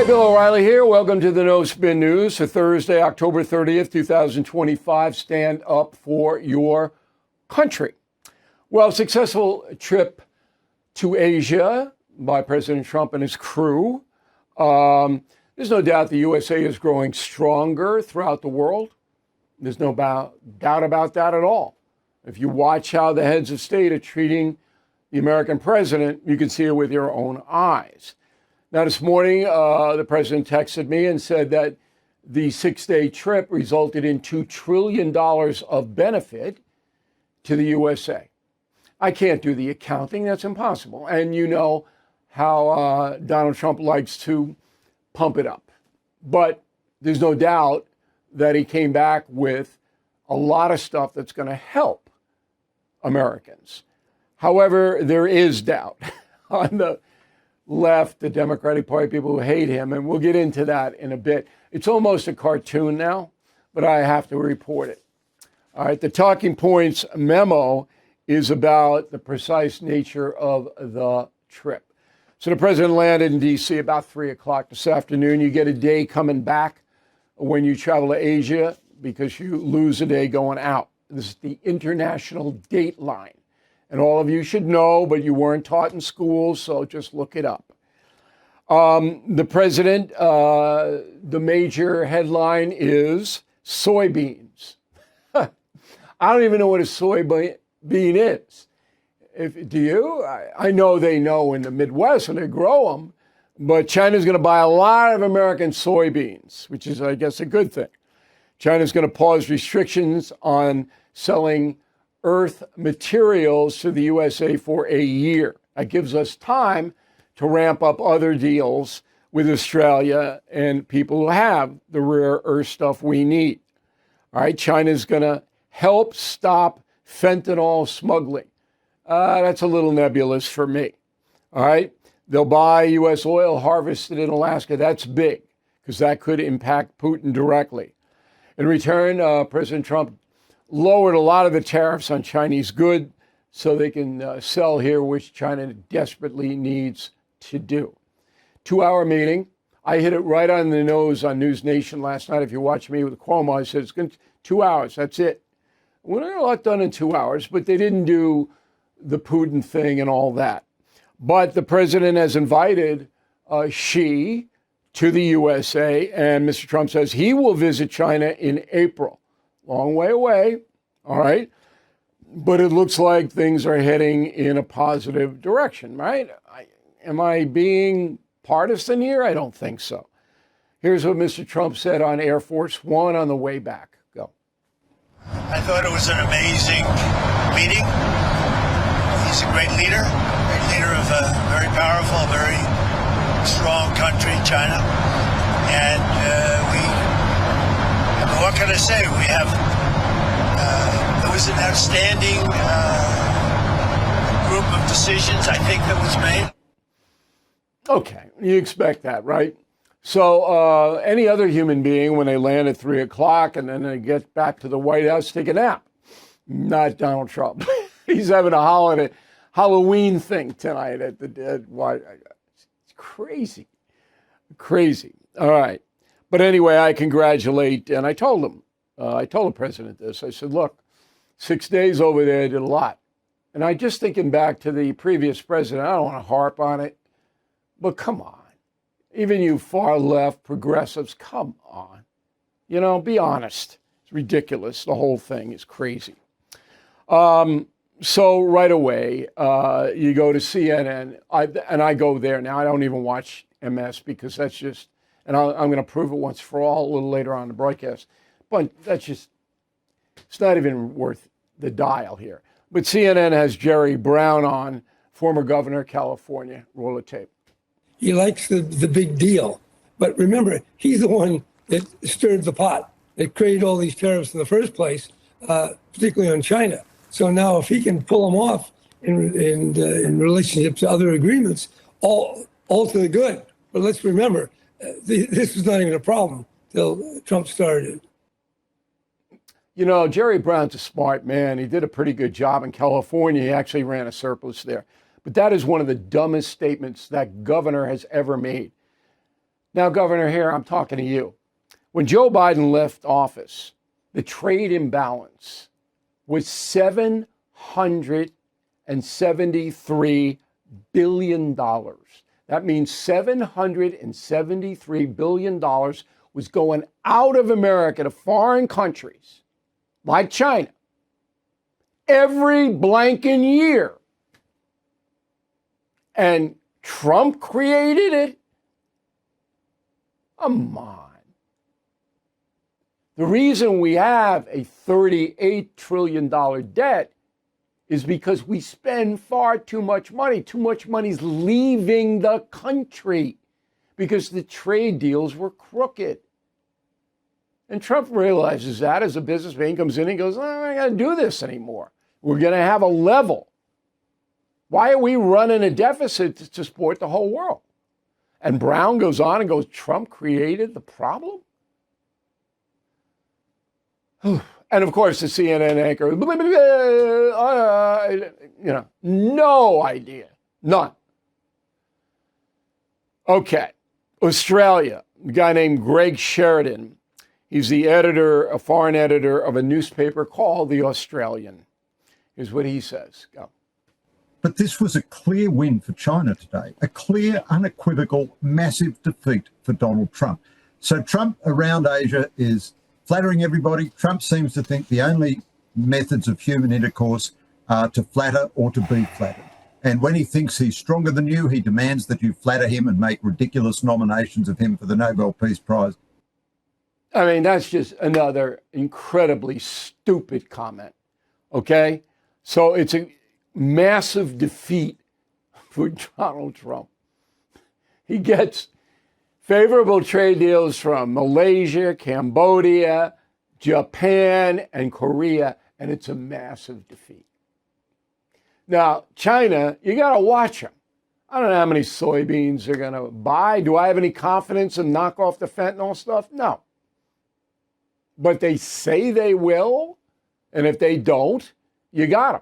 Hi, Bill O'Reilly here. Welcome to the No Spin News for Thursday, October 30th, 2025. Stand up for your country. Well, successful trip to Asia by President Trump and his crew. There's no doubt the USA is growing stronger throughout the world. There's no doubt about that at all. If you watch how the heads of state are treating the American president, you can see it with your own eyes. Now, this morning, the president texted me and said that the 6-day trip resulted in $2 trillion of benefit to the USA. I can't do the accounting. That's impossible. And you know how Donald Trump likes to pump it up. But there's no doubt that he came back with a lot of stuff that's going to help Americans. However, there is doubt on the left, the Democratic Party, people who hate him, and we'll get into that in a bit. It's almost a cartoon now, but I have to report it. All right, the Talking Points memo is about the precise nature of the trip. So the president landed in D.C. about 3 o'clock this afternoon. You get a day coming back when you travel to Asia because you lose a day going out. This is the international date line. And all of you should know, but you weren't taught in school, so just look it up. The president, the major headline is soybeans. I don't even know what a soybean is. Do you? I know they know in the Midwest and they grow them, but China's going to buy a lot of American soybeans, which is, I guess, a good thing. China's going to pause restrictions on selling earth materials to the USA for a year. That gives us time to ramp up other deals with Australia and people who have the rare earth stuff we need. All right, China's going to help stop fentanyl smuggling. That's a little nebulous for me. All right, they'll buy U.S. oil harvested in Alaska. That's big because that could impact Putin directly. In return, President Trump lowered a lot of the tariffs on Chinese goods so they can sell here, which China desperately needs to do. 2-hour meeting. I hit it right on the nose on News Nation last night. If you watch me with Cuomo, I said it's going to 2 hours. That's it. We don't get a lot done in 2 hours, but they didn't do the Putin thing and all that. But the president has invited Xi to the USA, and Mr. Trump says he will visit China in April. Long way away, all right? But it looks like things are heading in a positive direction, right? Am I being partisan here? I don't think so. Here's what Mr. Trump said on Air Force One on the way back. Go. I thought it was an amazing meeting. He's a great leader of a very powerful, very strong country, China. And what can I say? We have, it was an outstanding group of decisions, I think, that was made. Okay, you expect that, right? So any other human being, when they land at 3 o'clock and then they get back to the White House, take a nap. Not Donald Trump. He's having a Halloween thing tonight at the D-N.Y. It's crazy. Crazy. All right. But anyway, I congratulate, and I told the president this. I said, look, 6 days over there did a lot. And I just thinking back to the previous president, I don't want to harp on it, but come on. Even you far left progressives, come on. You know, be honest. It's ridiculous. The whole thing is crazy. So right away, you go to CNN, and I go there now. I don't even watch MS because that's just, and I'm going to prove it once for all a little later on in the broadcast. But that's just, it's not even worth the dial here. But CNN has Jerry Brown on, former governor of California. Roll of tape. He likes the big deal. But remember, he's the one that stirred the pot, that created all these tariffs in the first place, particularly on China. So now if he can pull them off in relationship to other agreements, all to the good. But let's remember, this was not even a problem till Trump started. You know, Jerry Brown's a smart man. He did a pretty good job in California. He actually ran a surplus there. But that is one of the dumbest statements that governor has ever made. Now, Governor, here I'm talking to you. When Joe Biden left office, the trade imbalance was $773 billion. That means $773 billion was going out of America to foreign countries like China every blanking year. And Trump created it? Come on. The reason we have a $38 trillion debt is because we spend far too much money. Too much money's leaving the country because the trade deals were crooked. And Trump realizes that as a businessman. He comes in and goes, I got to do this anymore. We're going to have a level. Why are we running a deficit to support the whole world? And Brown goes on and goes, Trump created the problem? And of course, the CNN anchor, no idea. None. Okay. Australia, a guy named Greg Sheridan. He's the editor, a foreign editor of a newspaper called The Australian. Here's what he says. Go. But this was a clear win for China today, a clear, unequivocal, massive defeat for Donald Trump. So Trump around Asia is flattering everybody. Trump seems to think the only methods of human intercourse are to flatter or to be flattered. And when he thinks he's stronger than you, he demands that you flatter him and make ridiculous nominations of him for the Nobel Peace Prize. I mean, that's just another incredibly stupid comment, okay? So it's a massive defeat for Donald Trump. He gets favorable trade deals from Malaysia, Cambodia, Japan, and Korea, and it's a massive defeat. Now, China, you got to watch them. I don't know how many soybeans they're going to buy. Do I have any confidence in knock off the fentanyl stuff? No. But they say they will, and if they don't, you got them.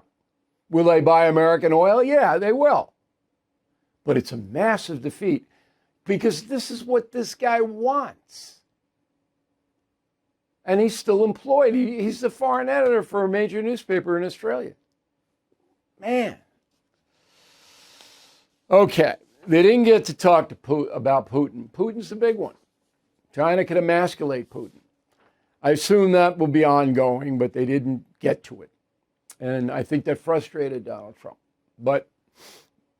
Will they buy American oil? Yeah, they will. But it's a massive defeat because this is what this guy wants. And he's still employed. He's the foreign editor for a major newspaper in Australia. Man. Okay, they didn't get to talk to about Putin. Putin's the big one. China could emasculate Putin. I assume that will be ongoing, but they didn't get to it. And I think that frustrated Donald Trump. But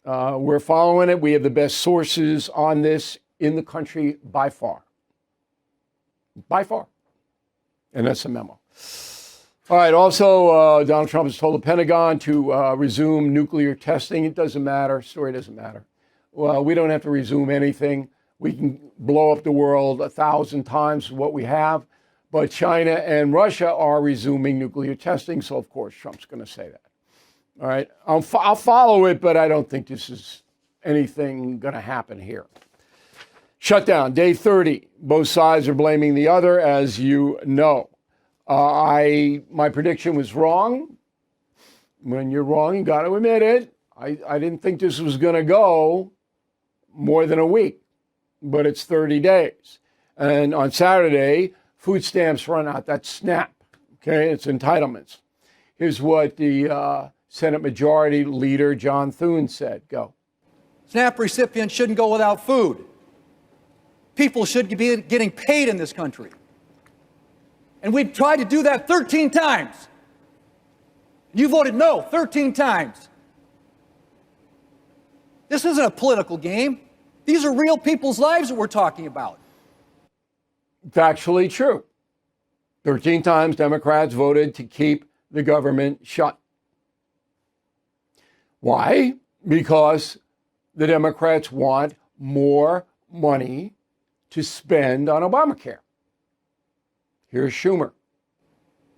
we're following it. We have the best sources on this in the country by far. By far. And that's a memo. All right. Also, Donald Trump has told the Pentagon to resume nuclear testing. It doesn't matter. Story doesn't matter. Well, we don't have to resume anything. We can blow up the world 1,000 times what we have. But China and Russia are resuming nuclear testing. So, of course, Trump's going to say that. All right. I'll follow it, but I don't think this is anything going to happen here. Shutdown, day 30. Both sides are blaming the other, as you know. My prediction was wrong. When you're wrong, you got to admit it. I didn't think this was going to go more than a week, but it's 30 days. And on Saturday, food stamps run out. That's SNAP. Okay, it's entitlements. Here's what the Senate Majority Leader John Thune said. Go. SNAP recipients shouldn't go without food. People should be getting paid in this country. And we've tried to do that 13 times. You voted no 13 times. This isn't a political game. These are real people's lives that we're talking about. Factually true. 13 times Democrats voted to keep the government shut. Why? Because the Democrats want more money to spend on Obamacare. Here's Schumer.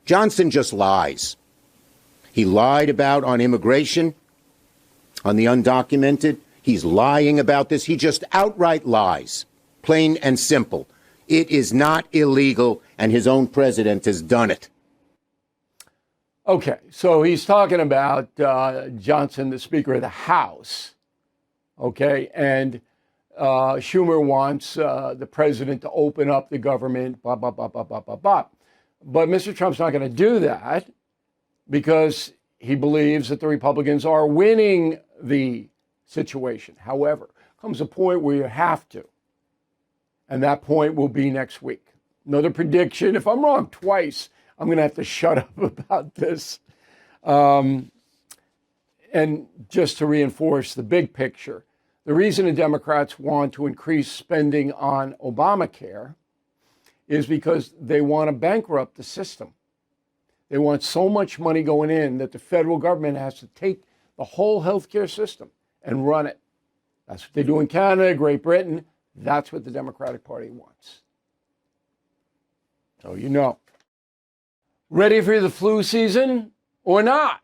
Johnson just lies. He lied about on immigration, on the undocumented. He's lying about this. He just outright lies. Plain and simple. It is not illegal, and his own president has done it. Okay, so he's talking about Johnson, the Speaker of the House. Okay, and Schumer wants the president to open up the government, blah, blah, blah, blah, blah, blah, blah. But Mr. Trump's not going to do that because he believes that the Republicans are winning the situation. However, comes a point where you have to. And that point will be next week. Another prediction. If I'm wrong twice, I'm going to have to shut up about this. And just to reinforce the big picture, the reason the Democrats want to increase spending on Obamacare is because they want to bankrupt the system. They want so much money going in that the federal government has to take the whole healthcare system and run it. That's what they do in Canada, Great Britain. That's what the Democratic Party wants. So you know. Ready for the flu season or not?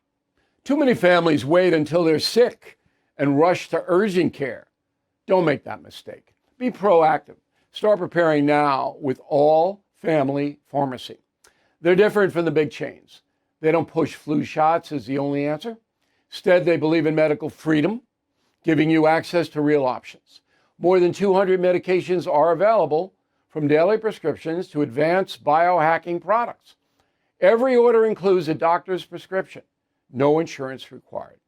Too many families wait until they're sick and rush to urgent care. Don't make that mistake. Be proactive. Start preparing now with All Family Pharmacy. They're different from the big chains. They don't push flu shots as the only answer. Instead, they believe in medical freedom, giving you access to real options. More than 200 medications are available, from daily prescriptions to advanced biohacking products. Every order includes a doctor's prescription. No insurance required.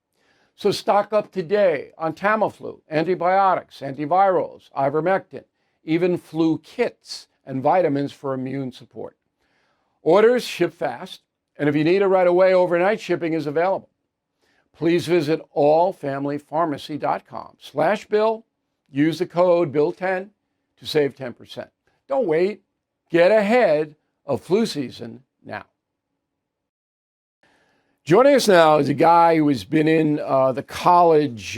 So stock up today on Tamiflu, antibiotics, antivirals, ivermectin, even flu kits and vitamins for immune support. Orders ship fast, and if you need it right away, overnight shipping is available. Please visit allfamilypharmacy.com/Bill. Use the code BILL10 to save 10%. Don't wait. Get ahead of flu season now. Joining us now is a guy who has been in the college,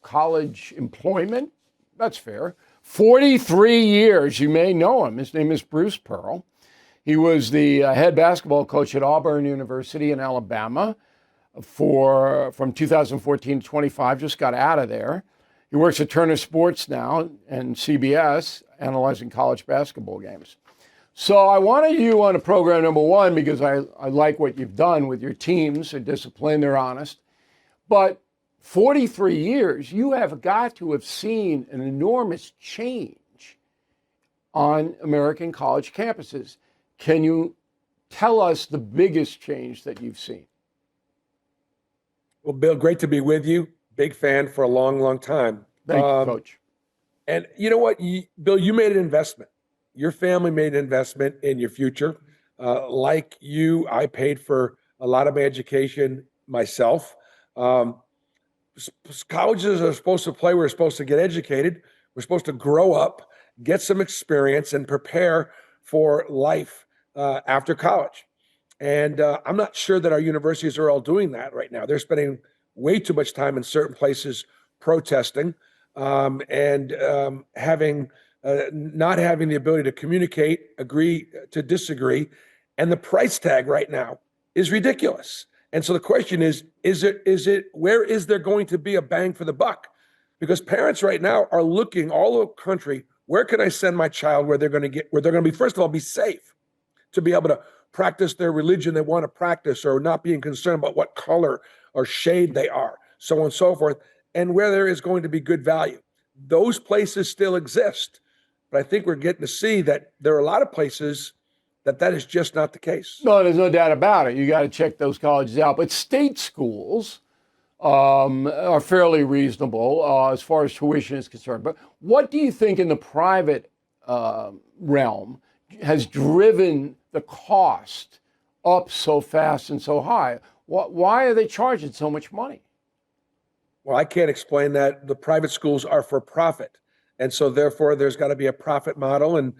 college employment. That's fair. 43 years. You may know him. His name is Bruce Pearl. He was the head basketball coach at Auburn University in Alabama from 2014 to 25. Just got out of there. He works at Turner Sports now and CBS, analyzing college basketball games. So I wanted you on a program, number one, because I like what you've done with your teams. They're disciplined, they're honest. But 43 years, you have got to have seen an enormous change on American college campuses. Can you tell us the biggest change that you've seen? Well, Bill, great to be with you. Big fan for a long, long time. Thank you, Coach. And you know what, Bill, you made an investment. Your family made an investment in your future. Like you, I paid for a lot of my education myself. Colleges are supposed to play. We're supposed to get educated. We're supposed to grow up, get some experience, and prepare for life after college. And I'm not sure that our universities are all doing that right now. They're spending way too much time in certain places protesting and not having the ability to communicate, agree to disagree. And the price tag right now is ridiculous. And so the question is where is there going to be a bang for the buck? Because parents right now are looking all over the country, where can I send my child where they're going to be, first of all, be safe, to be able to practice their religion they want to practice, or not being concerned about what color or shade they are, so on and so forth, and where there is going to be good value. Those places still exist. But I think we're getting to see that there are a lot of places that is just not the case. No, there's no doubt about it. You got to check those colleges out. But state schools are fairly reasonable as far as tuition is concerned. But what do you think in the private realm has driven the cost up so fast and so high? Why are they charging so much money? Well, I can't explain that. The private schools are for profit. And so therefore there's got to be a profit model, and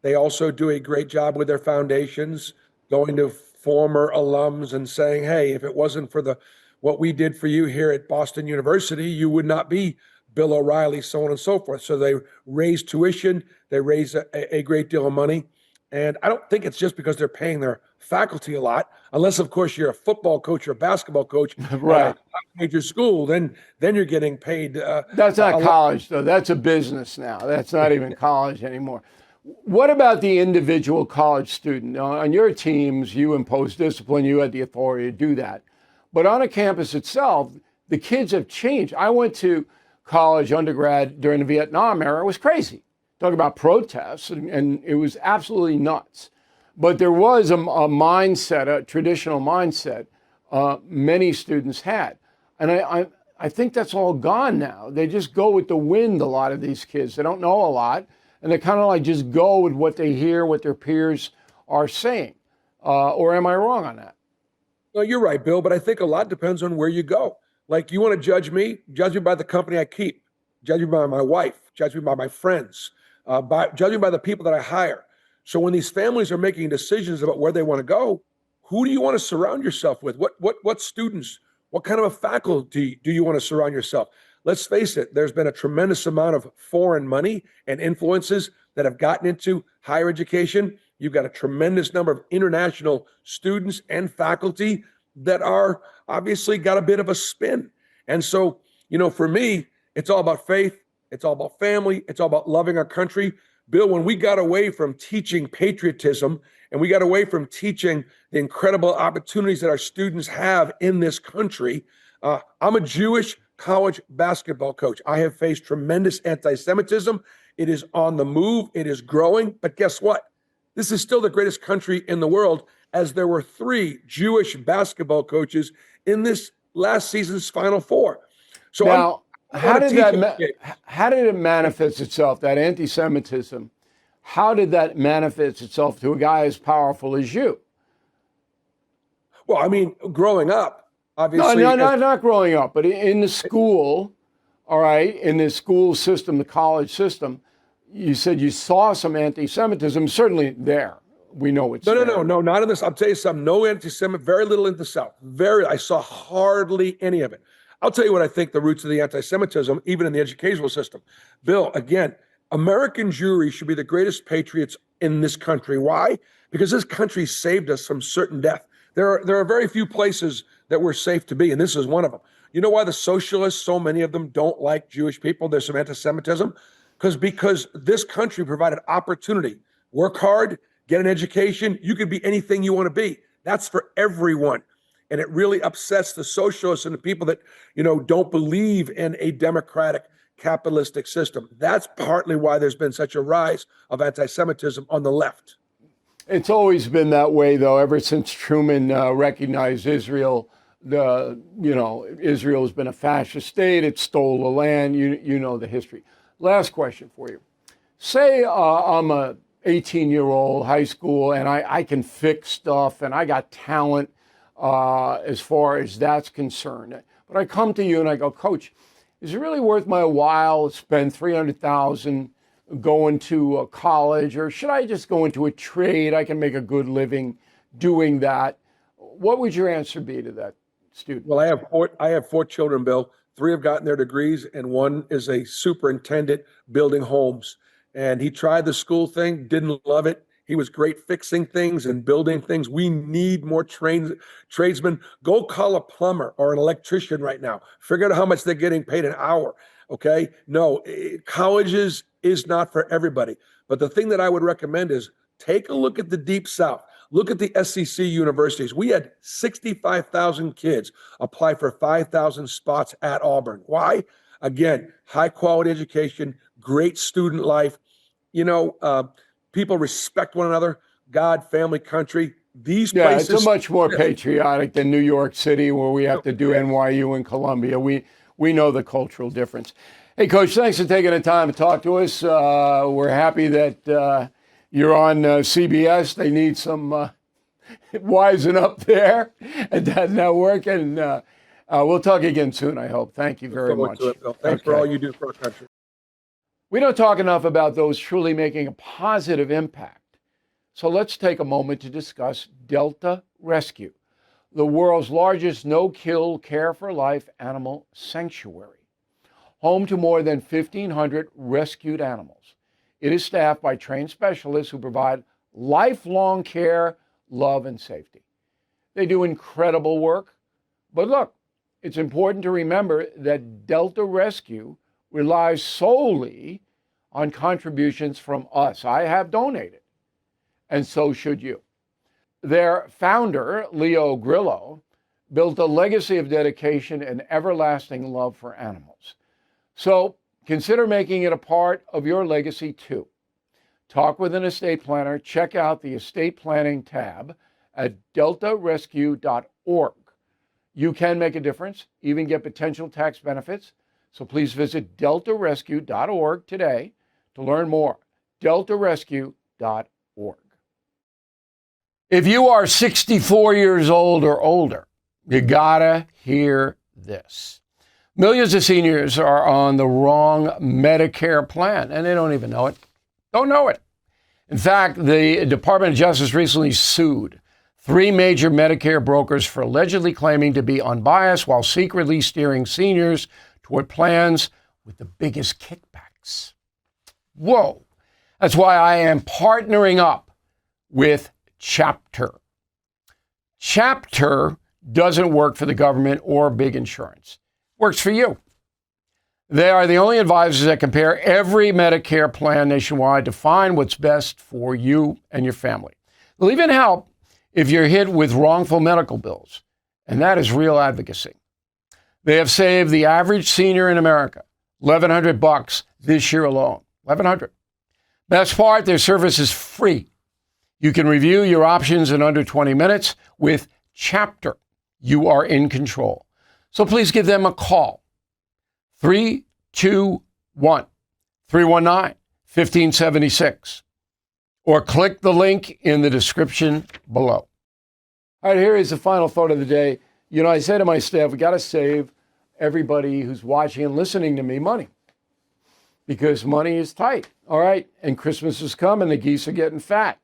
they also do a great job with their foundations, going to former alums and saying, hey, if it wasn't for what we did for you here at Boston University, you would not be Bill O'Reilly, so on and so forth. So they raise tuition, they raise a great deal of money. And I don't think it's just because they're paying their faculty a lot, unless, of course, you're a football coach or a basketball coach right. at a major school, then you're getting paid. That's not college, though. That's a business now. That's not even college anymore. What about the individual college student? On your teams, you impose discipline. You had the authority to do that. But on a campus itself, the kids have changed. I went to college, undergrad during the Vietnam era. It was crazy. Talk about protests, and it was absolutely nuts. But there was a mindset, a traditional mindset, many students had. And I think that's all gone now. They just go with the wind, a lot of these kids. They don't know a lot, and they kind of like just go with what they hear, what their peers are saying. Or am I wrong on that? No, you're right, Bill, but I think a lot depends on where you go. Like, you want to judge me by the company I keep, judge me by my wife, judge me by my friends, judge me by the people that I hire. So when these families are making decisions about where they want to go, who do you want to surround yourself with? What students, what kind of a faculty do you want to surround yourself? Let's face it, there's been a tremendous amount of foreign money and influences that have gotten into higher education. You've got a tremendous number of international students and faculty that are obviously got a bit of a spin. And so, for me, it's all about faith. It's all about family. It's all about loving our country. Bill, when we got away from teaching patriotism and we got away from teaching the incredible opportunities that our students have in this country, I'm a Jewish college basketball coach. I have faced tremendous anti-Semitism. It is on the move. It is growing. But guess what? This is still the greatest country in the world, as there were 3 Jewish basketball coaches in this last season's Final Four. So now, how did it manifest itself, that anti-Semitism? How did that manifest itself to a guy as powerful as you? Well, I mean, growing up, obviously. Not growing up, but in the school, all right, in the school system, the college system, you said you saw some anti-Semitism, certainly there. We know it's there. No, not in this. I'll tell you something. No anti-Semitic, very little in the South. I saw hardly any of it. I'll tell you what I think the roots of the anti-Semitism, even in the educational system. Bill, again, American Jewry should be the greatest patriots in this country. Why? Because this country saved us from certain death. There are very few places that we're safe to be, and this is one of them. You know why the socialists, so many of them, don't like Jewish people? There's some anti-Semitism. Because this country provided opportunity. Work hard, get an education. You could be anything you want to be. That's for everyone. And it really upsets the socialists and the people that, don't believe in a democratic capitalistic system. That's partly why there's been such a rise of anti-Semitism on the left. It's always been that way, though, ever since Truman recognized Israel. Israel's been a fascist state. It stole the land. You know the history. Last question for you. Say I'm a 18-year-old high school and I can fix stuff and I got talent as far as that's concerned. But I come to you and I go, Coach, is it really worth my while to spend $300,000 going to a college, or should I just go into a trade? I can make a good living doing that. What would your answer be to that student? Well, I have 4 children, Bill. 3 have gotten their degrees, and 1 is a superintendent building homes. And he tried the school thing, didn't love it. He was great fixing things and building things. We need more tradesmen. Go call a plumber or an electrician right now. Figure out how much they're getting paid an hour, okay? No, colleges is not for everybody. But the thing that I would recommend is take a look at the Deep South. Look at the SEC universities. We had 65,000 kids apply for 5,000 spots at Auburn. Why? Again, high quality education, great student life. People respect one another, God, family, country. These places. It's a much more patriotic than New York City, where we have to do NYU and Columbia. We know the cultural difference. Hey, Coach, thanks for taking the time to talk to us. We're happy that you're on CBS. They need some wisen up there at that network. And we'll talk again soon, I hope. Thank you very much. Thanks for all you do for our country. We don't talk enough about those truly making a positive impact. So let's take a moment to discuss Delta Rescue, the world's largest no-kill care for life animal sanctuary. Home to more than 1,500 rescued animals, it is staffed by trained specialists who provide lifelong care, love, and safety. They do incredible work. But look, it's important to remember that Delta Rescue relies solely on contributions from us. I have donated, and so should you. Their founder, Leo Grillo, built a legacy of dedication and everlasting love for animals. So consider making it a part of your legacy too. Talk with an estate planner. Check out the estate planning tab at deltarescue.org. You can make a difference, even get potential tax benefits. So please visit deltarescue.org today to learn more. deltarescue.org. If you are 64 years old or older, you gotta hear this. Millions of seniors are on the wrong Medicare plan, and they don't even know it. Don't know it. In fact, the Department of Justice recently sued 3 major Medicare brokers for allegedly claiming to be unbiased while secretly steering seniors toward plans with the biggest kickbacks. Whoa. That's why I am partnering up with Chapter. Chapter doesn't work for the government or big insurance. Works for you. They are the only advisors that compare every Medicare plan nationwide to find what's best for you and your family. They'll even help if you're hit with wrongful medical bills, and that is real advocacy. They have saved the average senior in America $1,100 this year alone. $1,100. Best part, their service is free. You can review your options in under 20 minutes with Chapter. You are in control. So please give them a call. 321-319-1576. Or click the link in the description below. All right, here is the final thought of the day. You know, I said to my staff, we got to save everybody who's watching and listening to me money because money is tight. All right, and Christmas has come and the geese are getting fat.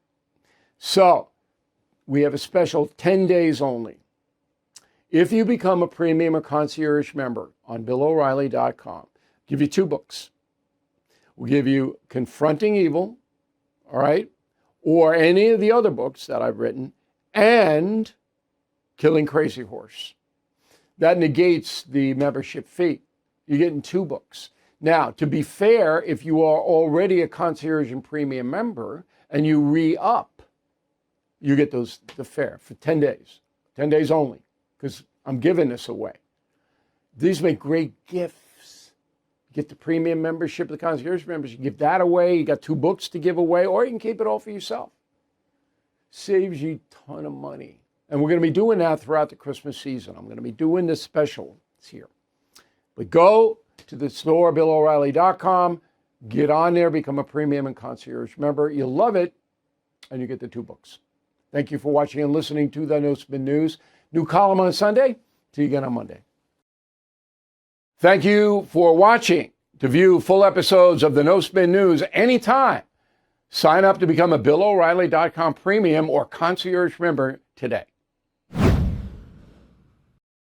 So we have a special 10 days only. If you become a premium or concierge member on BillO'Reilly.com, give you 2 books. We'll give you Confronting Evil, all right, or any of the other books that I've written, and Killing Crazy Horse. That negates the membership fee. You're getting 2 books. Now, to be fair, if you are already a concierge and premium member and you re-up, you get the fare for 10 days, 10 days only, because I'm giving this away. These make great gifts. You get the premium membership, the concierge members, you give that away. You got 2 books to give away, or you can keep it all for yourself. Saves you a ton of money. And we're going to be doing that throughout the Christmas season. I'm going to be doing this special here. But go to the store, BillO'Reilly.com, get on there, become a premium and concierge member. You'll love it, and you get the 2 books. Thank you for watching and listening to the No Spin News. New column on Sunday. See you again on Monday. Thank you for watching. To view full episodes of the No Spin News anytime, sign up to become a BillO'Reilly.com premium or concierge member today.